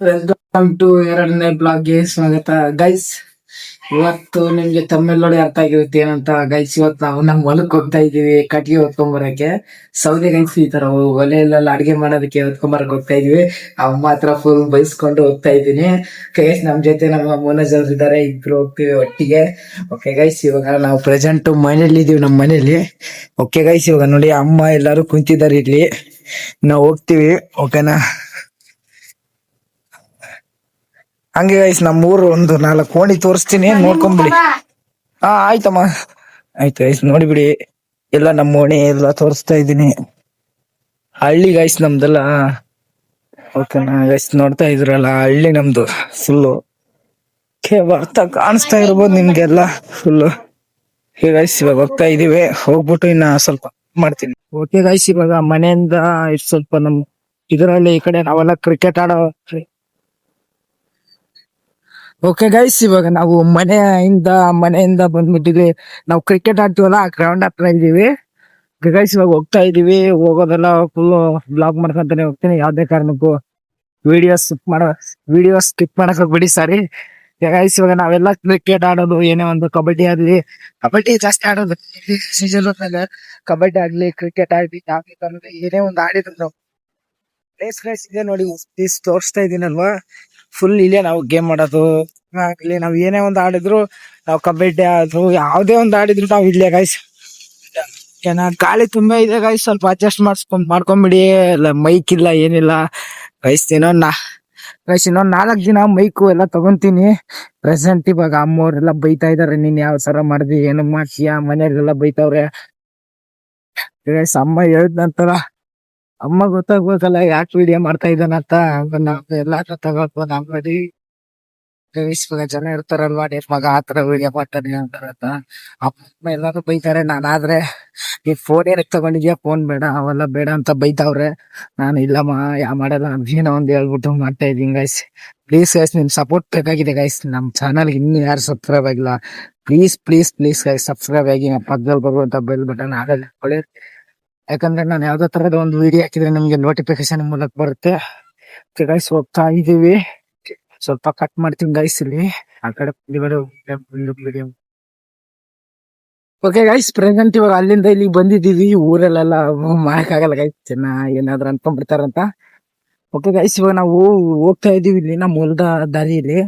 Welcome to ಎರಡನೇ ಬ್ಲಾಗ್ಗೆ ಸ್ವಾಗತ guys. ಇವತ್ತು ನಿಮ್ಗೆ ತಮ್ಮೆಲ್ ನೋಡಿ ಅರ್ಥ ಆಗಿರುತ್ತೆ ಏನಂತ ಗೈಸ್. ಇವತ್ತು ನಾವು ನಮ್ ಹೊಲಕ್ ಹೋಗ್ತಾ ಇದೀವಿ ಕಟ್ಟಿಗೆ ಹೊತ್ಕೊಂಬರಕ್ಕೆ. ಸೌದೆ ಗೈಸ್ ಈ ತರ ಒಲೆಯಲ್ಲೆಲ್ಲ ಅಡಿಗೆ ಮಾಡೋದಕ್ಕೆ ಹೊತ್ಕೊಂಬರಕ್ ಹೋಗ್ತಾ ಇದೀವಿ. ಅಮ್ಮ ಹತ್ರ ಫುಲ್ ಬೈಸ್ಕೊಂಡು ಹೋಗ್ತಾ ಇದ್ದೀನಿ ಗೈಸ್. ನಮ್ ಜೊತೆ ನಮ್ಮ ಮೋನಜ್ ಅವ್ರು ಇದಾರೆ, ಇಬ್ರು ಹೋಗ್ತೀವಿ ಒಟ್ಟಿಗೆ. ಓಕೆ ಗೈಸ್, ಇವಾಗ ನಾವು ಪ್ರೆಸೆಂಟ್ ಮನೇಲಿ ಇದೀವಿ, ನಮ್ಮ ಮನೇಲಿ. ಓಕೆ ಗೈಸ್, ಇವಾಗ ನೋಡಿ ಅಮ್ಮ ಎಲ್ಲಾರು ಕುಂತಿದ್ದಾರೆ ಇಲ್ಲಿ, ನಾವು ಹೋಗ್ತೀವಿ. ಓಕೆನಾ? ಹಂಗೆ ಗೈಸ್, ನಮ್ಮೂರು ಒಂದು 4 ಕೋಣಿ ತೋರಿಸ್ತೀನಿ, ನೋಡ್ಕೊಂಡ್ಬಿಡಿ. ಆಯ್ತಮ್ಮ, ಆಯ್ತು ಗೈಸ್, ನೋಡಿಬಿಡಿ. ಎಲ್ಲ ನಮ್ಮ ಓಣಿ ಎಲ್ಲ ತೋರಿಸ್ತಾ ಇದ್ದೀನಿ. ಹಳ್ಳಿ ಗೈಸ್ ನಮ್ದೆಲ್ಲ. ಓಕೆನಾ ಗೈಸ್, ನೋಡ್ತಾ ಇದ್ರಲ್ಲ ಹಳ್ಳಿ ನಮ್ದು ಫುಲ್ಲು. ಬರ್ತಾ ಕಾಣಿಸ್ತಾ ಇರ್ಬೋದು ನಿಮ್ಗೆಲ್ಲ ಫುಲ್ಲು. ಗೈಸ್ ಇವಾಗ ಹೋಗ್ತಾ ಇದೀವಿ, ಹೋಗ್ಬಿಟ್ಟು ಇನ್ನ ಸ್ವಲ್ಪ ಮಾಡ್ತೀನಿ. ಓಕೆ ಗೈಸ್, ಇವಾಗ ಮನೆಯಿಂದ ಇಷ್ಟು ಸ್ವಲ್ಪ ನಮ್ ಇದರಲ್ಲಿ ಈ ಕಡೆ ನಾವೆಲ್ಲ ಕ್ರಿಕೆಟ್ ಆಡೋ. ಓಕೆ ಗೈಸ್, ಇವಾಗ ನಾವು ಮನೆಯಿಂದ ಬಂದ್ಬಿಟ್ಟಿದ್ವಿ. ನಾವು ಕ್ರಿಕೆಟ್ ಆಡ್ತೀವಲ್ಲ, ಆ ಗ್ರೌಂಡ್ ಹತ್ರ ಇದೀವಿ ಗೈಸ್. ಇವಾಗ ಹೋಗ್ತಾ ಇದೀವಿ, ಹೋಗೋದೆಲ್ಲ ಫುಲ್ ಬ್ಲಾಗ್ ಮಾಡ್ಕೊಂತಾನೆ ಹೋಗ್ತೀನಿ. ಯಾವ್ದೇ ಕಾರಣಕ್ಕೂ ವಿಡಿಯೋ ಸ್ಕಿಪ್ ಮಾಡಕ್ ಹೋಗ್ಬಿಡಿ, ಸಾರಿ ಗೈಸ್. ಇವಾಗ ನಾವೆಲ್ಲ ಕ್ರಿಕೆಟ್ ಆಡೋದು, ಏನೇ ಒಂದು ಕಬಡ್ಡಿ ಆಗ್ಲಿ, ಕಬಡ್ಡಿ ಜಾಸ್ತಿ ಆಡೋದು ಸೀಸನ್ ಕಬಡ್ಡಿ ಆಗ್ಲಿ, ಕ್ರಿಕೆಟ್ ಆಗ್ಲಿ, ಯಾವ್ದೇ ಕಾರಣಕ್ಕೂ ಏನೇ ಒಂದು ಆಡಿದ್ರು ನಾವು ಪ್ಲೇಸ್ ಗೈಸ್ ಇದೆ ನೋಡಿ, ತೋರಿಸ್ತಾ ಇದೀನಲ್ವಾ. ಫುಲ್ ಇಲ್ಲೇ ನಾವು ಗೇಮ್ ಆಡೋದು ಆಗ್ಲಿ, ನಾವ್ ಏನೇ ಒಂದ್ ಆಡಿದ್ರು, ನಾವು ಕಬಡ್ಡಿ ಆದ್ರು ಯಾವ್ದೇ ಒಂದ್ ಆಡಿದ್ರು ನಾವು ಇಲ್ಲೇ ಗೈಸ್. ಗಾಳಿ ತುಂಬಾ ಇದೆ ಗೈಸ್, ಸ್ವಲ್ಪ ಅಡ್ಜಸ್ಟ್ ಮಾಡ್ಕೊಂಬಿಡಿ. ಮೈಕ್ ಇಲ್ಲ, ಏನಿಲ್ಲ ಗೈಸ್. ಇನ್ನೊಂದ್ 4 ದಿನ ಮೈಕು ಎಲ್ಲ ತಗೊಂತೀನಿ. ಪ್ರೆಸೆಂಟ್ ಇವಾಗ ಅಮ್ಮವ್ರೆಲ್ಲ ಬೈತಾ ಇದಾರೆ, ನೀನ್ ಯಾವ ಸರ ಮಾಡ್ದಿ, ಏನು ಮಾಡ್ತೀಯ, ಮನೆಯಲ್ಲೆಲ್ಲ ಬೈತಾವ್ರೆ ಗೈಸ್. ಅಮ್ಮ ಹೇಳಿದ ನಂತರ ಅಮ್ಮ ಗೊತ್ತಾಗ್ಬೇಕಲ್ಲ ಯಾಕೆ ವಿಡಿಯೋ ಮಾಡ್ತಾ ಇದ್ದಾನಂತ. ನಾವ್ ಎಲ್ಲ ತಗೋಬೋದು ಅಂಗಡಿ ಇವಾಗ ಜನ ಇರ್ತಾರಲ್ವಾ, ಮಗ ಆತರ ವಿಡಿಯೋ ಮಾಡ್ತಾನೆ ಅಂತಾರಂತ. ಅಮ್ಮ ಎಲ್ಲಾರು ಬೈತಾರೆ. ನಾನಾದ್ರೆ ಈ ಫೋನ್ ಏನಕ್ಕೆ ತಗೊಂಡಿದ್ಯಾ, ಫೋನ್ ಬೇಡ, ಅವೆಲ್ಲ ಬೇಡ ಅಂತ ಬೈತಾವ್ರೆ. ನಾನು ಇಲ್ಲಮ್ಮ, ಮಾಡಲ್ಲ, ಏನೋ ಒಂದ್ ಹೇಳ್ಬಿಟ್ಟು ಮಾಡ್ತಾ ಇದೀನಿ ಗೈಸ್. ಪ್ಲೀಸ್ ಗೈಸ್, ನಿಮ್ ಸಪೋರ್ಟ್ ಬೇಕಾಗಿದೆ ಗೈಸ್. ನಮ್ ಚಾನಲ್ ಇನ್ನು ಯಾರು ಸಬ್ಸ್ಕ್ರೈಬ್ ಆಗಿಲ್ಲ, please please please guys subscribe ಆಗಿ. ಪಕ್ಕದಲ್ಲಿ ಬರುವಂತ ಬೆಲ್ ಬಟನ್ ಆಗಲ್ಲ, ಯಾಕಂದ್ರೆ ನಾನು ಯಾವ್ದೋ ತರದ ಒಂದು ವಿಡಿಯೋ ಹಾಕಿದ್ರೆ ನಿಮ್ಗೆ ನೋಟಿಫಿಕೇಶನ್ ಮೂಲಕ ಬರುತ್ತೆ ಗೈಸ್. ಹೋಗ್ತಾ ಇದೀವಿ, ಸ್ವಲ್ಪ ಕಟ್ ಮಾಡ್ತೀನಿ ಗೈಸ್ ಇಲ್ಲಿ, ಆ ಕಡೆ ವಿಡಿಯೋ. ಓಕೆ ಗೈಸ್, ಪ್ರೆಸೆಂಟ್ ಇವಾಗ ಅಲ್ಲಿಂದ ಇಲ್ಲಿಗೆ ಬಂದಿದೀವಿ. ಊರಲ್ಲೆಲ್ಲ ಮಾಡಕ್ಕಾಗಲ್ಲ ಗೈಸ್, ಜನ ಏನಾದ್ರು ಅನ್ಕೊಂಡ್ಬಿಡ್ತಾರಂತ. ಓಕೆ ಗೈಸ್, ಇವಾಗ ನಾವು ಹೋಗ್ತಾ ಇದೀವಿ ಇಲ್ಲಿ ನಮ್ಮ ಹೊಲದ ದಾರಿಯಲ್ಲಿ.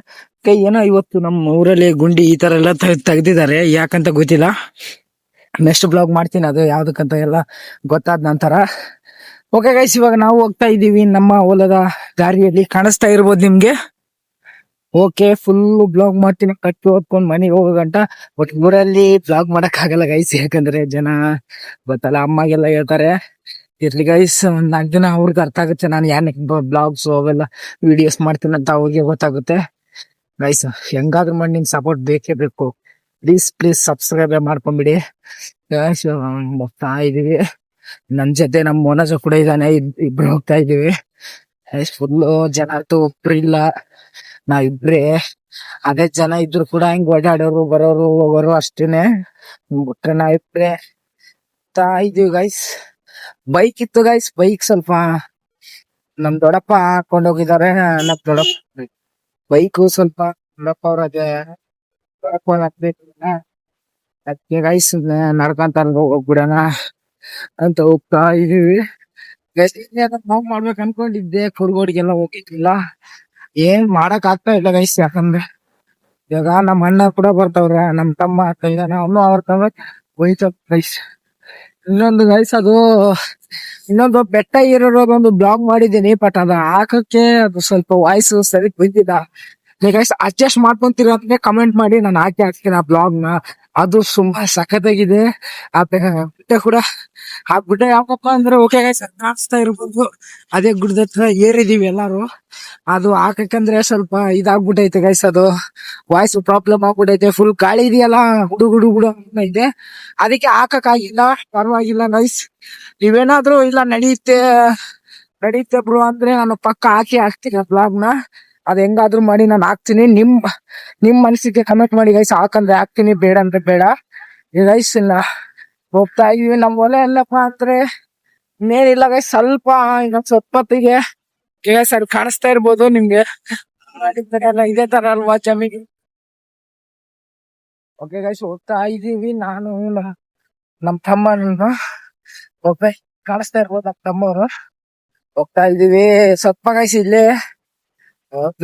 ಏನೋ ಇವತ್ತು ನಮ್ಮ ಊರಲ್ಲಿ ಗುಂಡಿ ಈ ತರ ಎಲ್ಲ ತೆಗ್ದಿದ್ದಾರೆ, ಯಾಕಂತ ಗೊತ್ತಿಲ್ಲ. ನೆಕ್ಸ್ಟ್ ಬ್ಲಾಗ್ ಮಾಡ್ತೀನಿ, ಅದು ಯಾವ್ದಕ್ಕಂತ ಎಲ್ಲ ಗೊತ್ತಾದ ನಂತರ. ಓಕೆ ಗೈಸ್, ಇವಾಗ ನಾವು ಹೋಗ್ತಾ ಇದೀವಿ ನಮ್ಮ ಹೊಲದ ದಾರಿಯಲ್ಲಿ, ಕಾಣಿಸ್ತಾ ಇರ್ಬೋದು ನಿಮ್ಗೆ. ಓಕೆ, ಫುಲ್ ಬ್ಲಾಗ್ ಮಾಡ್ತೀನಿ, ಕಟ್ಟಿ ಓದ್ಕೊಂಡ್ ಮನೆಗೆ ಹೋಗೋ ಗಂಟ. ಬಟ್ ಊರಲ್ಲಿ ಬ್ಲಾಗ್ ಮಾಡಕ್ ಆಗಲ್ಲ ಗೈಸ್, ಯಾಕಂದ್ರೆ ಜನ ಗೊತ್ತಲ್ಲ, ಅಮ್ಮಾಗೆಲ್ಲ ಹೇಳ್ತಾರೆ. ಇರ್ಲಿ ಗೈಸ್, ಒಂದ್ 4 ದಿನ ಅವ್ರಿಗೆ ಅರ್ಥ ಆಗುತ್ತೆ ನಾನು ಏನಕ್ಕೆ ಬ್ಲಾಗ್ಸ್ ಅವೆಲ್ಲ ವಿಡಿಯೋಸ್ ಮಾಡ್ತೀನಿ ಅಂತ ಅವ್ರಿಗೆ ಗೊತ್ತಾಗುತ್ತೆ ಗೈಸ್. ಹೆಂಗಾದ್ರೂ ಮಾಡಿ ನಿಮ್ ಸಪೋರ್ಟ್ ಬೇಕೇ ಬೇಕು. ಪ್ಲೀಸ್ ಪ್ಲೀಸ್ ಸಬ್ಸ್ಕ್ರೈಬ್ ಮಾಡ್ಕೊಂಬಿಡಿ ಗೈಸ್. ಹೋಗ್ತಾ ಇದೀವಿ, ನನ್ ಜೊತೆ ನಮ್ ಮೋನಜ ಕೂಡ ಇದ್ದಾನೆ, ಇಬ್ರು ಹೋಗ್ತಾ ಇದೀವಿ. ಫುಲ್ಲು ಜನ ಅಂತೂ ಒಬ್ರು ಇಲ್ಲ, ನಾವಿಬ್ರೇ. ಅದೇ ಜನ ಇದ್ರು ಕೂಡ ಹಿಂಗ್ ಓಡಾಡೋರು ಬರೋರು ಹೋಗೋರು ಅಷ್ಟೇನೆ, ಬಿಟ್ರೆ ನಾವಿಬ್ರೇ ಇದೀವಿ ಗೈಸ್. ಬೈಕ್ ಇತ್ತು ಗೈಸ್, ಬೈಕ್ ಸ್ವಲ್ಪ ನಮ್ ದೊಡ್ಡಪ್ಪ ಹಾಕೊಂಡ್ ಹೋಗಿದ್ದಾರೆ. ನಮ್ ದೊಡ್ಡಪ್ಪ ಬೈಕು ಸ್ವಲ್ಪ ದೊಡ್ಡಪ್ಪ ಅವ್ರ ಅದೇ ಅದಕ್ಕೆ ಗೈಸ್ ನಡ್ಕೊಂತ ಹೋಗ್ಬಿಡೋಣ ಅಂತ ಹೋಗ್ತಾ ಇದೀವಿ ಗೈಸ್. ನಾವ್ ಮಾಡ್ಬೇಕು ಅನ್ಕೊಂಡಿದ್ದೆ, ಕುರ್ಗೋಡಿಗೆಲ್ಲ ಹೋಗಿದ್ದಿಲ್ಲ, ಏನ್ ಮಾಡಕ್ ಆಗ್ತಾ ಇಲ್ಲ ಗೈಸ್. ಯಾಕಂದ್ರೆ ಇವಾಗ ನಮ್ಮ ಅಣ್ಣ ಕೂಡ ಬರ್ತವ್ರೆ, ನಮ್ ತಮ್ಮ ಆಗ್ತಾ ಇದ್ದಾನೆ, ಅವನು ಅವ್ರ ತಮ್ಮ ಹೋಯ್ತ ಗೈಸ್. ಇನ್ನೊಂದು ಗೈಸ್, ಅದು ಇನ್ನೊಂದು ಬೆಟ್ಟ ಏರೋದೊಂದು ಬ್ಲಾಗ್ ಮಾಡಿದ್ದೀನಿ, ಬಟ್ ಅದು ಹಾಕಕ್ಕೆ ಅದು ಸ್ವಲ್ಪ ವಾಯ್ಸ್ ಸರಿ ಬಂದಿಲ್ಲ ಗೈಸ್. ಅಡ್ಜಸ್ಟ್ ಮಾಡ್ಕೊಂತೀರ ಅಂತ ಕಮೆಂಟ್ ಮಾಡಿ, ನಾನು ಹಾಕ್ತೀನಿ ಆ ಬ್ಲಾಗ್ ನ. ಅದು ತುಂಬಾ ಸಖತ್ತಾಗಿದೆ. ಆ ಬೆಟ್ಟ ಕೂಡ ಆ ಗುಡ್ಡ ಯಾಕಪ್ಪ ಅಂದ್ರೆ, ಓಕೆ ಗೈಸ್ ಕಾಣಿಸ್ತಾ ಇರ್ಬೋದು, ಅದೇ ಗುಡ್ಡದ ಹತ್ರ ಏರಿದೀವಿ ಎಲ್ಲಾರು. ಅದು ಹಾಕಕ್ಕಂದ್ರೆ ಸ್ವಲ್ಪ ಇದಾಗ್ಬಿಟ್ಟೈತೆ ಗೈಸ್, ಅದು ವಾಯ್ಸ್ ಪ್ರಾಬ್ಲಮ್ ಆಗ್ಬಿಟ್ಟೈತೆ. ಫುಲ್ ಗಾಳಿ ಇದೆಯಲ್ಲ, ಗುಡು ಇದೆ, ಅದಕ್ಕೆ ಹಾಕಕ್ ಆಗಿಲ್ಲ. ಪರವಾಗಿಲ್ಲ ಗೈಸ್, ನೀವೇನಾದ್ರೂ ಇಲ್ಲ ನಡೆಯುತ್ತೆ ಬ್ರೋ ಅಂದ್ರೆ ನಾನು ಪಕ್ಕ ಹಾಕ್ತೀನಿ ಬ್ಲಾಗ್ ನ. ಅದ್ ಹೆಂಗಾದ್ರೂ ಮಾಡಿ ನಾನು ಹಾಕ್ತೀನಿ. ನಿಮ್ ಮನಸ್ಸಿಗೆ ಕಮೆಂಟ್ ಮಾಡಿ ಗೈಸ್, ಹಾಕಂದ್ರೆ ಹಾಕ್ತೀನಿ, ಬೇಡ ಅಂದ್ರೆ ಬೇಡ ಗೈಸ್. ಇಲ್ಲ ಹೋಗ್ತಾ ಇದೀವಿ. ನಮ್ ಹೊಲ ಎಲ್ಲಪ್ಪ ಅಂದ್ರೆ ಇನ್ನೇನಿಲ್ಲ ಗೈಸ್, ಸ್ವಲ್ಪ ಇನ್ನೊಂದ್ ಸ್ವಲ್ಪತ್ತಿಗೆ ಸರ್ ಕಾಣಿಸ್ತಾ ಇರ್ಬೋದು ನಿಮ್ಗೆ. ಇದೇ ತರ ಅಲ್ವಾ ಜಮೀನು. ಓಕೆ ಗೈಸ್, ಹೋಗ್ತಾ ಇದೀವಿ ನಾನು ನಮ್ ತಮ್ಮ ಒಬ್ಬ ಕಾಣಿಸ್ತಾ ಇರ್ಬೋದು ನಮ್ ತಮ್ಮವ್ರು. ಹೋಗ್ತಾ ಇದೀವಿ ಸ್ವಲ್ಪ ಗೈಸ್ ಇಲ್ಲೇ.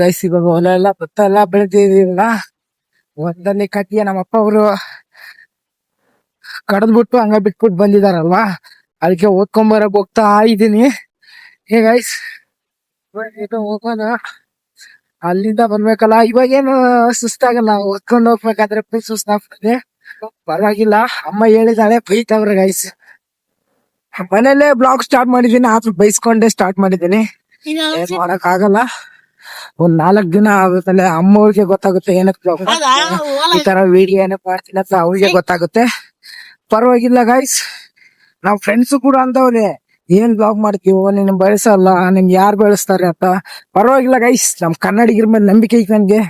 ಗೈಸ್ ಇವಾಗ ಹೊಲ ಎಲ್ಲ ಭತ್ತ ಎಲ್ಲ ಬೆಳೆದಿಲ್ಲ. ಹೊಲದಲ್ಲಿ ಕಟ್ಟಿಗೆ ನಮ್ಮ ಅಪ್ಪ ಅವರು ಕಡದ್ಬಿಟ್ಟು ಹಂಗ ಬಿಟ್ಬಿಟ್ಟು ಬಂದಿದಾರಲ್ವಾ, ಅದಕ್ಕೆ ಓದ್ಕೊಂಬರಕ್ ಹೋಗ್ತಾ ಇದೀನಿ. ಹೇ ಗೈಸ್, ಹೋಗೋಣ. ಅಲ್ಲಿಂದ ಬರ್ಬೇಕಲ್ಲ, ಇವಾಗೇನು ಸುಸ್ತಾಗಲ್ಲ, ಓದ್ಕೊಂಡು ಹೋಗ್ಬೇಕಾದ್ರೆ ಸುಸ್ತಾಗ್ತದೆ. ಪರವಾಗಿಲ್ಲ, ಅಮ್ಮ ಹೇಳಿದಾಳೆ, ಬೈತವ್ರೆ ಗೈಸ್. ಮನೇಲೆ ಬ್ಲಾಗ್ ಸ್ಟಾರ್ಟ್ ಮಾಡಿದೀನಿ, ಆದ್ರೂ ಬೈಸ್ಕೊಂಡೆ ಸ್ಟಾರ್ಟ್ ಮಾಡಿದ್ದೀನಿ. ಏನ್ ಮಾಡಕ್ ಆಗಲ್ಲ. ಒಂದ್ 4 ದಿನ ಆಗುತ್ತಲ್ಲ, ಅಮ್ಮವ್ರಿಗೆ ಗೊತ್ತಾಗುತ್ತೆ ಏನಕ್ಕೆ ಈ ತರ ವಿಡಿಯೋ ಏನಕ್ಕೆ ಮಾಡ್ತೀನಿ ಅಂತ ಅವ್ರಿಗೆ ಗೊತ್ತಾಗುತ್ತೆ. ಪರವಾಗಿಲ್ಲ ಗೈಸ್, ನಾವ್ ಫ್ರೆಂಡ್ಸ್ ಕೂಡ ಅಂತವ್ರೆ, ಏನ್ ಬ್ಲಾಗ್ ಮಾಡ್ತೀವೋ ನೀನ್ ಬೆಳೆಸಲ್ಲ, ನಿಮ್ಗೆ ಯಾರು ಬೆಳೆಸ್ತಾರೆ ಅಂತ. ಪರವಾಗಿಲ್ಲ ಗೈಸ್, ನಮ್ ಕನ್ನಡಿಗರ ಮೇಲೆ ನಂಬಿಕೆ ಐತೆ ನನ್ಗೆ.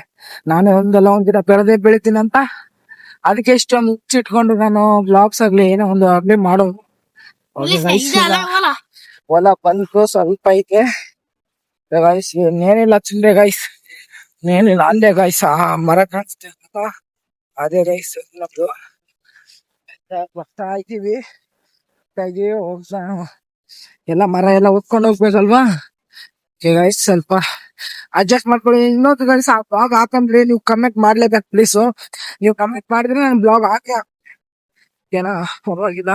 ನಾನು ಒಂದಿನ ಬೆಳಿತೀನಿ ಅಂತ. ಅದಕ್ಕೆ ಇಷ್ಟೊಂದು ಹುಚ್ಚಿಟ್ಕೊಂಡು ನಾನು ಬ್ಲಾಗ್ಸ್ ಆಗ್ಲಿ ಏನೋ ಒಂದು ಆಗ್ಲಿ ಮಾಡೋದು. ಹೊಲ ಬಂದು ಸ್ವಲ್ಪ ಐತೆ ಗೈಸ್, ಏನಿಲ್ಲ ಚಿಲ್ಲರೆ ಗೈಸ್, ಏನಿಲ್ಲ. ಅಲ್ಲೇ ಗೈಸ್ ಆ ಮರ ಕಾಣಿಸ್ತಾ, ಅದೇ ಗೈಸ್ ನಮ್ದು. ಬರ್ತಾ ಇದ್ದೀವಿ, ಎಲ್ಲ ಮರ ಎಲ್ಲ ಉತ್ಕೊಂಡು ಹೋಗ್ಬೇಕಲ್ವಾ. ಗೈಸ್ ಸ್ವಲ್ಪ ಅಡ್ಜಸ್ಟ್ ಮಾಡ್ಕೊಳ್ಳಿ. ಇನ್ನೊಂದು ಗೈಸ್, ಆ ಬ್ಲಾಗ್ ಹಾಕಂದ್ರೆ ನೀವು ಕಮೆಂಟ್ ಮಾಡ್ಲೇಬೇಕು ಪ್ಲೀಸ್. ನೀವು ಕಮೆಂಟ್ ಮಾಡಿದ್ರೆ ನಾನು ಬ್ಲಾಗ್ ಹಾಕಿ ಏನೋ ಪರವಾಗಿಲ್ಲ.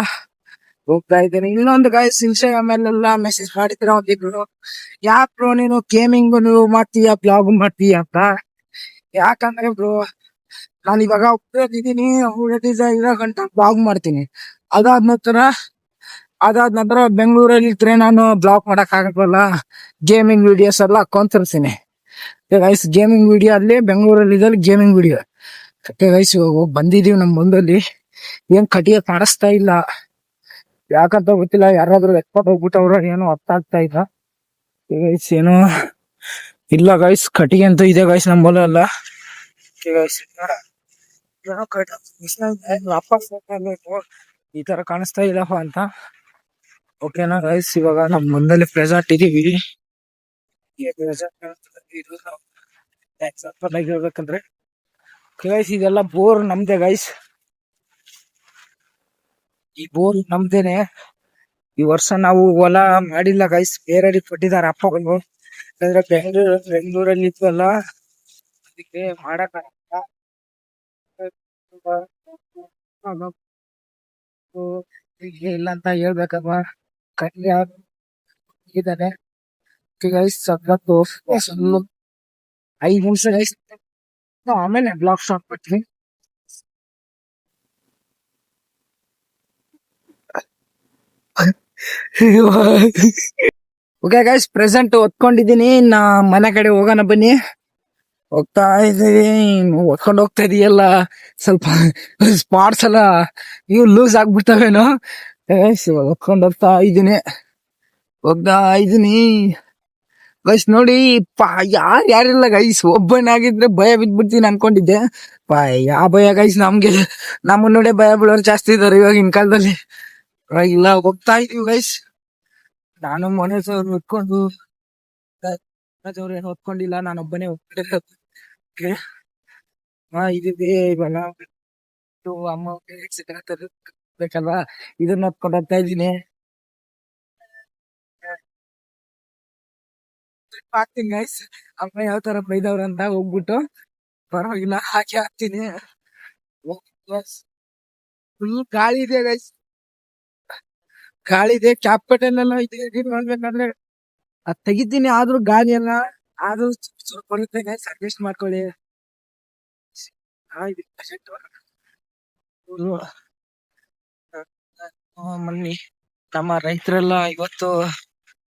ಹೋಗ್ತಾ ಇದ್ದೇನೆ. ಇನ್ನೊಂದು ಗೈಸ್, ಇನ್ಸ್ಟಾಗ್ರಾಮ್ ಅಲ್ಲೆಲ್ಲ ಮೆಸೇಜ್ ಮಾಡಿದ್ರ ಒಂದಿಬ್ರು, ಯಾಕ್ ಬ್ರೋ ನೀನು ಗೇಮಿಂಗ್ ನೀವು ಮಾಡ್ತೀಯ ಬ್ಲಾಗ್ ಮಾಡ್ತೀಯ ಅಂತ. ಯಾಕಂದ್ರೆ ಬ್ರೋ, ನಾನು ಇವಾಗ ಉಳಿದಿದ್ದೀನಿ, ಇರೋ ಗಂಟ ಬ್ಲಾಗ್ ಮಾಡ್ತೀನಿ. ಅದಾದ ನಂತರ ಬೆಂಗಳೂರಲ್ಲಿ ಇದ್ರೆ ನಾನು ಬ್ಲಾಗ್ ಮಾಡಕ್ ಆಗಲ್ಲ, ಗೇಮಿಂಗ್ ವಿಡಿಯೋಸ್ ಎಲ್ಲ ಹಾಕೊಂತಿರ್ತೀನಿ ಗೈಸ್. ಗೇಮಿಂಗ್ ವಿಡಿಯೋ ಅಲ್ಲಿ ಬೆಂಗಳೂರಲ್ಲಿ ಇದ್ದಲ್ಲಿ ಗೇಮಿಂಗ್ ವಿಡಿಯೋ ಗೈಸ್. ಬಂದಿದೀವಿ ನಮ್ ಮುಂದಲ್ಲಿ, ಏನ್ ಕಟಿಯ ಕಾಣಿಸ್ತಾ ಇಲ್ಲ, ಯಾಕಂತ ಗೊತ್ತಿಲ್ಲ. ಯಾರಾದ್ರೂ ಎತ್ಕೊಂಡು ಹೋಗ್ಬಿಟ್ಟವ್ರ ಏನೋ ಅರ್ಥ ಆಗ್ತಾ ಇಲ್ಲ ಗೈಸ್. ಏನೋ ಇಲ್ಲ ಗೈಸ್, ಕಟಿಗೆ ಅಂತ ಇದೆ ಗೈಸ್ ನಮ್ಮ ಹೊಲ ಎಲ್ಲ ಗೈಸ್. ಈ ತರ ಕಾಣಿಸ್ತಾ ಇಲ್ಲಪ್ಪ ಅಂತ. ಓಕೆನಾ ಗೈಸ್, ಇವಾಗ ನಮ್ ಮುಂದಲ್ಲಿ ಪ್ರೆಸೆಂಟ್ ಇದೀವಿ. ಹೇಳ್ಬೇಕಂದ್ರೆ ಗೈಸ್, ಇದೆಲ್ಲ ಬೋರ್ ನಮ್ದೆ ಗೈಸ್. ಈ ಬೋರ್ ನಮ್ದೇನೆ. ಈ ವರ್ಷ ನಾವು ಹೊಲ ಮಾಡಿಲ್ಲ ಗೈಸ್, ಬೇರೆಯವ್ರಿಗೆ ಕೊಟ್ಟಿದ್ದಾರೆ ಅಪ್ಪಗಳು. ಅಂದ್ರೆ ಬೆಂಗಳೂರಲ್ಲಿ ಇದ್ವಲ್ಲ, ಅದಕ್ಕೆ ಮಾಡಕ್ ಇಲ್ಲ ಅಂತ ಹೇಳ್ಬೇಕಲ್ವಾ. ಕಟ್ಟಿ ಇದಾನೆ ಗೈಸ್. 5 ನಿಮಿಷ ಗೈಸ್, ಆಮೇಲೆ ಬ್ಲಾಗ್ ಸ್ಟಾರ್ಟ್ ಮಾಡ್ತೀನಿ. ಓಕೆ ಗೈಸ್, ಪ್ರೆಸೆಂಟ್ ಒತ್ಕೊಂಡಿದ್ದೀನಿ. ಮನೆ ಕಡೆ ಹೋಗೋಣ ಬನ್ನಿ. ಹೋಗ್ತಾ ಇದೀವಿ, ಒತ್ಕೊಂಡು ಹೋಗ್ತಾ ಇದೀಯಲ್ಲ, ಸ್ವಲ್ಪ ಸ್ಪಾಟ್ಸ್ ಎಲ್ಲ ಇವು ಲೂಸ್ ಆಗ್ಬಿಡ್ತಾವೇನೋ. ಒತ್ಕೊಂಡು ಹೋಗ್ತಾ ಇದ್ದೀನಿ ಗೈಸ್. ನೋಡಿ ಯಾರಿಲ್ಲ ಗೈಸ್, ಒಬ್ಬನಾಗಿದ್ರೆ ಭಯ ಬಿದ್ಬಿಡ್ತೀನಿ ಅನ್ಕೊಂಡಿದ್ದೆ. ಯಾವ ಭಯ ಗೈಸ್, ನಮ್ಮನ್ನ ನೋಡಿ ಭಯ ಬೀಳೋರು ಜಾಸ್ತಿ ಇದಾರೆ ಇವಾಗಿನ ಕಾಲದಲ್ಲಿ. ಇಲ್ಲ, ಹೋಗ್ತಾ ಇದೀವಿ ಗೈಸ್. ನಾನು ಮನೇಸವ್ರು ಹೊತ್ಕೊಂಡು, ಏನು ಹೊತ್ಕೊಂಡಿಲ್ಲ, ನಾನೊಬ್ಬನೇ ಹೋಗ್ತಿದ್ದೆ. ಇದೀವಿ ಇವಾಗ. ಅಮ್ಮ ಬೇಕಲ್ವಾ, ಇದನ್ನ ಹೊತ್ಕೊಂಡು ಹೋಗ್ತಾ ಇದ್ದೀನಿ. ಹಾಕ್ತೀನಿ ಗೈಸ್, ಅಮ್ಮ ಯಾವ ತರ ಬೈದವ್ರ ಅಂತ ಹೋಗ್ಬಿಟ್ಟು. ಪರವಾಗಿಲ್ಲ, ಹಾಕಿ ಹಾಕ್ತೀನಿ. ಫುಲ್ ಗಾಳಿ ಇದೆ ಗೈಸ್, ಗಾಳಿ ಇದೆ. ಕ್ಯಾಪಿಟಲ್ ಇದೆ ಮಾಡ್ಬೇಕಂದ್ರೆ ಅದ್ ತೆಗಿತೀನಿ, ಆದ್ರೂ ಗಾಳಿ ಎಲ್ಲ ಆದ್ರೂ ಸ್ವಲ್ಪ ಬರುತ್ತೆ ಗೈಸ್, ಅಡ್ಜಸ್ಟ್ ಮಾಡ್ಕೊಳ್ಳಿ. ಮನ್ನಿ ನಮ್ಮ ರೈತರೆಲ್ಲ ಇವತ್ತು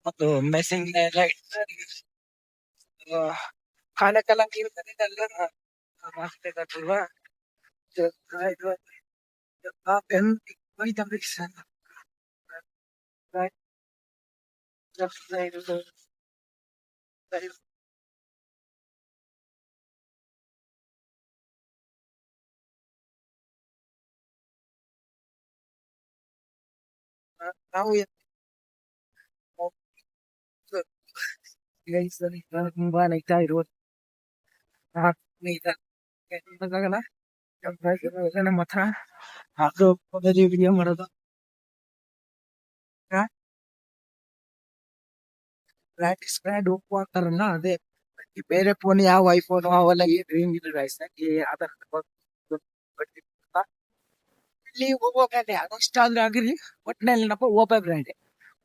ಒಂದು ಮೆಸೇಜ್ ಎಲ್ಲ ಕಾಲಕ್ಕೆಲ್ಲ ನೀರು ಮಾಡ್ತೇಗಲ್ವಾ. ನಾವು ತುಂಬಾ ನೈತಾ ಇರೋದು ನಮ್ಮ ಹತ್ರ ಆದ್ರೂ ವಿಡಿಯೋ ಮಾಡೋದು ಪ್ರಾಕ್ಟೀಸ್ ಬ್ರ್ಯಾಂಡ್ ಒಪ್ಪು ಅಂತಾರಲ್ಲ ಅದೇ ಬೇರೆ ಫೋನ್ ಯಾವ ಐಫೋನ್ ಅವೆಲ್ಲ ಈ ಡ್ರೀಮ್ ಇಲ್ಲ ಗೈಸ್ ಆಧಾರ್ ಇಲ್ಲಿ ಓಪೋ ಬ್ರ್ಯಾಂಡ್ ಅದಷ್ಟ ಆದ್ರೆ ಆಗಿರ್ಲಿ ಒಟ್ಟಿನಲ್ಲಿ ಏನಪ್ಪ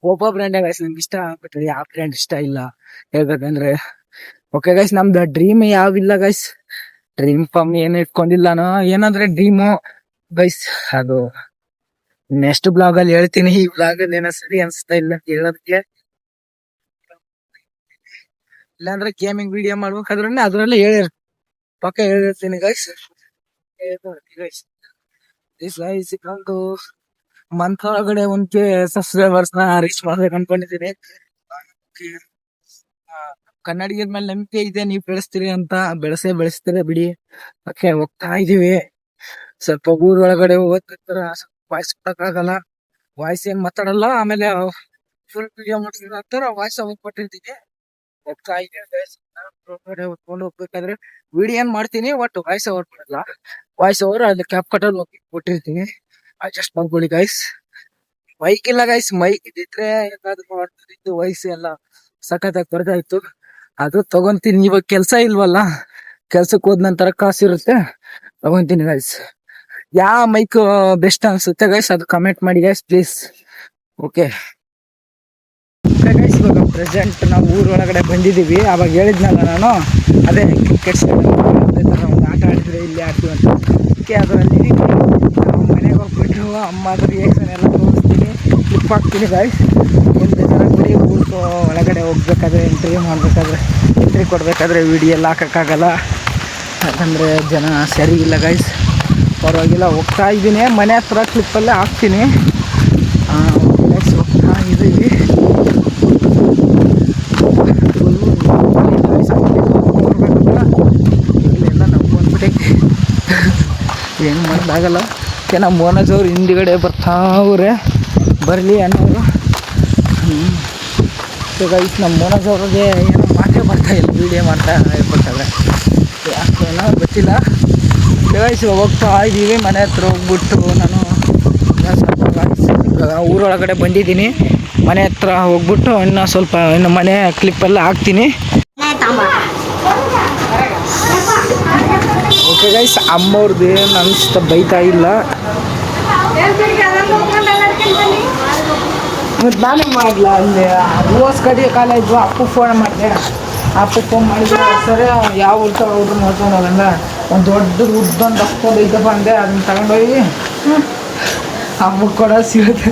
ಓಪೋ ಬ್ರ್ಯಾಂಡ್ ಗೈಸ್ ನಂಗೆ ಇಷ್ಟ ಆಗ್ಬಿಟ್ರೆ ಯಾವ ಬ್ರ್ಯಾಂಡ್ ಇಷ್ಟ ಇಲ್ಲ ಹೇಳ್ಬೇಕಂದ್ರೆ ಓಕೆ ಗೈಸ್ ನಮ್ದು ಡ್ರೀಮ್ ಯಾವಿಲ್ಲ ಗೈಸ್ ಡ್ರೀಮ್ ಫಾರ್ಮ್ ಏನು ಇಟ್ಕೊಂಡಿಲ್ಲ ನಾನು ಏನಂದ್ರೆ ಡ್ರೀಮು ಗೈಸ್ ಅದು ನೆಕ್ಸ್ಟ್ ಬ್ಲಾಗ್ ಅಲ್ಲಿ ಹೇಳ್ತೀನಿ ಈ ಬ್ಲಾಗ್ ಅಲ್ಲಿ ಏನೋ ಸರಿ ಅನ್ಸ್ತಾ ಇಲ್ಲ ಅಂತ ಹೇಳೋದಕ್ಕೆ ಇಲ್ಲಾಂದ್ರೆ ಗೇಮಿಂಗ್ ವಿಡಿಯೋ ಮಾಡ್ಬೇಕಾದ್ರೆ ಅದ್ರಲ್ಲೇ ಪಕ್ಕ ಹೇಳಿರ್ತೀನಿ ಗೈಸ್ ಒಂದು ಮಂತ್ ಒಳಗಡೆ ಒಂದ್ಕೆ ಸಬ್ಸ್ಕ್ರೈಬರ್ಸ್ ನ ರೀಚ್ ಮಾಡ್ಬೇಕು ಅನ್ಕೊಂಡಿದ್ದೀನಿ ಕನ್ನಡಿಗರ ಮೇಲೆ ನಂಬಿಕೆ ಇದೆ ನೀವು ಬೆಳೆಸ್ತೀರಿ ಅಂತ ಬೆಳೆಸ್ತೀರಿ ಬಿಡಿ ಓಕೆ ಹೋಗ್ತಾ ಇದೀವಿ ಸ್ವಲ್ಪ ಊರ್ ಒಳಗಡೆ ಹೋಗ್ತಿರ್ತಾರ ವಾಯ್ಸ್ ಕೊಡಕ್ಕಾಗಲ್ಲ ವಾಯ್ಸ್ ಏನ್ ಮಾತಾಡಲ್ಲ ಆಮೇಲೆ ಫುಲ್ ವಿಡಿಯೋ ಮಾಡ್ತಿರ್ತಾರ ವಾಯ್ಸ್ ಹೋಗ್ಬಿಟ್ಟಿರ್ತೀನಿ ಹೋಗ್ತಾ ಇದೀವಿ ಹೊತ್ಕೊಂಡು ಹೋಗ್ಬೇಕಾದ್ರೆ ವಿಡಿಯೋ ಏನ್ ಮಾಡ್ತೀನಿ ಒಟ್ಟು ವಾಯ್ಸ್ ಓವರ್ ಮಾಡಲ್ಲ ವಾಯ್ಸ್ ಓವರ್ ಅಲ್ಲಿ ಕ್ಯಾಪ್ ಕಟ್ಟಲ್ಲಿ ಹೋಗಿ ಕೊಟ್ಟಿರ್ತೀನಿ ಅಡ್ಜಸ್ಟ್ ಮಾಡ್ಕೊಳ್ಳಿ ಗೈಸ್ ಮೈಕ್ ಇಲ್ಲ ಗೈಸ್ ಮೈಕ್ ಇದ್ದಿದ್ರೆ ಏನಾದ್ರು ಮಾಡ್ತಿದ್ದು ವಯಸ್ಸು ಎಲ್ಲ ಸಖತ್ತಾಗಿ ಬರ್ತಾ ಇತ್ತು ಅದು ತಗೊಂತೀನಿ ಇವಾಗ ಕೆಲ್ಸ ಇಲ್ವಲ್ಲ ಕೆಲ್ಸಕ್ಕೆ ಹೋದ ನಂತರ ಕಾಸಿರುತ್ತೆ ತಗೊಂತೀನಿ ಗೈಸ್ ಯಾವ ಮೈಕ್ ಬೆಸ್ಟ್ ಅನ್ಸುತ್ತೆ ಗೈಸ್ ಅದು ಕಮೆಂಟ್ ಮಾಡಿ ಗೈಸ್ ಪ್ಲೀಸ್ ಓಕೆ ಗೈಸ್ ಇವಾಗ ಪ್ರೆಸೆಂಟ್ ನಾವು ಊರೊಳಗಡೆ ಬಂದಿದ್ದೀವಿ ಅವಾಗ ಹೇಳಿದ್ನಲ್ಲ ನಾನು ಅದೇ ಕ್ರಿಕೆಟ್ ಸ್ಟೇಡಿಯಂ ಒಂದು ಆಟ ಆಡಿದ್ರೆ ಇಲ್ಲಿ ಆಡ್ತೀವಿ ಅಂತ ಅದಕ್ಕೆ ಅದರಲ್ಲಿ ನಾವು ಮನೆಗೆ ಹೋಗ್ಬಿಟ್ಟು ಅಮ್ಮ ಅದ್ರ ರಿಯಾಕ್ಷನ್ ಎಲ್ಲ ತೋರಿಸ್ತೀನಿ ಕ್ಲಿಪ್ ಹಾಕ್ತೀನಿ ಗೈಸ್ ಒಂದು ಜನ ಬಿಡಿ ಊರು ಒಳಗಡೆ ಹೋಗ್ಬೇಕಾದ್ರೆ ಎಂಟ್ರಿ ಕೊಡಬೇಕಾದ್ರೆ ವಿಡಿಯೋ ಎಲ್ಲ ಹಾಕೋಕ್ಕಾಗಲ್ಲ ಯಾಕಂದರೆ ಜನ ಸರಿ ಇಲ್ಲ ಗೈಸ್ ಪರವಾಗಿಲ್ಲ ಹೋಗ್ತಾ ಇದ್ದೀನಿ ಮನೆ ಹತ್ರ ಕ್ಲಿಪ್ಪಲ್ಲೇ ಹಾಕ್ತೀನಿ ಹೋಗ್ತಾ ಇದ್ದೀವಿ ಇಲ್ಲೆಲ್ಲ ನಾವು ಬಂದ್ಬಿಟ್ಟೈತಿ ಏನು ಮಾಡೋದಾಗಲ್ಲ ನಮ್ಮ ಮೋನಜ್ ಅವ್ರು ಹಿಂದಿಗಡೆ ಬರ್ತಾವ್ರೆ ಬರಲಿ ಅನ್ನೋರು ಗೈಸ್ ನಮ್ಮ ಮೋನಜ್ ಅವ್ರಿಗೆ ಏನೋ ಮಾತೇ ಬರ್ತಾ ಇಲ್ಲ ವಿಡಿಯೋ ಮಾಡ್ತಾ ಇರ್ಬೇಕಾದ್ರೆ ಏನೋ ಗೊತ್ತಿಲ್ಲ ಗೈಸ್ ಹೋಗ್ತಾ ಇದ್ದೀವಿ ಮನೆ ಹತ್ರ ಹೋಗ್ಬಿಟ್ಟು ನಾನು ಊರೊಳಗಡೆ ಬಂದಿದ್ದೀನಿ ಮನೆ ಹತ್ರ ಹೋಗ್ಬಿಟ್ಟು ಇನ್ನು ಮನೆ ಕ್ಲಿಪ್ಪೆಲ್ಲ ಹಾಕ್ತೀನಿ ಓಕೆ ಗೈಸ್ ಅಮ್ಮವ್ರದ್ದು ಏನು ಅನಿಸ್ತಾ ಬೈತಾ ಇಲ್ಲ ಮತ್ತು ನಾನೇ ಮಾಡಲ ಅಲ್ಲಿ ಹೂವಸ್ ಕಡಿ ಕಾಲೇಜು ಅಪ್ಪು ಫೋನ್ ಮಾಡಿದೆ ಅಪ್ಪು ಫೋನ್ ಮಾಡಿದ್ರೆ ಸರಿ ಯಾವ ಊಟ ಊಟ ಮಾಡ್ಕೊಂಡು ಹೋಗಂದ ಒಂದು ದೊಡ್ಡದು ಉದ್ದೊಂದು ದಪ್ಪೊಂದು ಐತಪ್ಪ ಅಂದೆ ಅದನ್ನ ತಗೊಂಡೋಗಿ ಅಮ್ಮ ಕೂಡ ಸಿಗುತ್ತೆ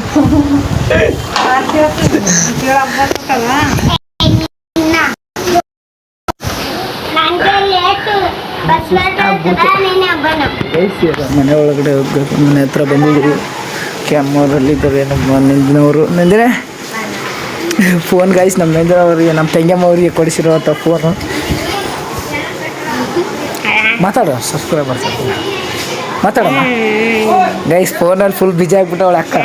ಮನೆ ಒಳಗಡೆ ಹೋಗ್ಬೇಕು ಮನೆ ಹತ್ರ ಬಂದಿದ್ದೀವಿ ಕ್ಯಾಮರಲ್ಲಿ ನಂದಿನವರು ಫೋನ್ ಗೈಸ್ ನಮ್ಮ ನಂದಿನವ್ರಿಗೆ ನಮ್ಮ ತಂಗಿಯಮ್ಮವ್ರಿಗೆ ಕೊಡಿಸಿರುವಂಥ ಫೋನು ಮಾತಾಡೋ ಸಬ್ಸ್ಕ್ರೈಬರ್ಸ್ ಮಾತಾಡಮ್ಮ ಗೈಸ್ ಫೋನಲ್ಲಿ ಫುಲ್ ಬಿಜಿ ಆಗ್ಬಿಟ್ಟವಳೆ ಅಕ್ಕ